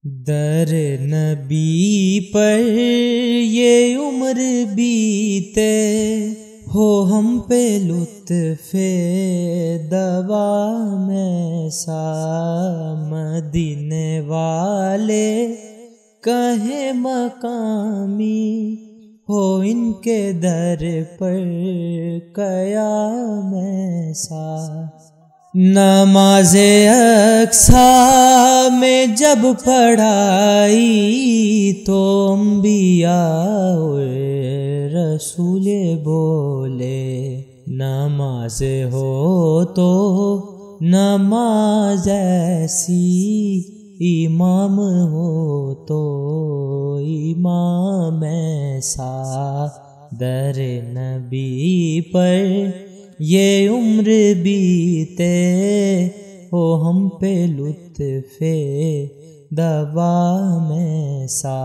در نبی پر یہ عمر بیتے ہو ہم پہ لطف دوام ایسا، مدینے والے کہیں مقامی ہو ان کے در پر قیام ایسا۔ نماز اقصیٰ میں جب پڑھائی تو انبیاء رسول بولے، نماز ہو تو نماز ایسی، امام ہو تو امام ایسا۔ در نبی پر یہ عمر بیتے ہو ہم پہ لطف دوام ایسا۔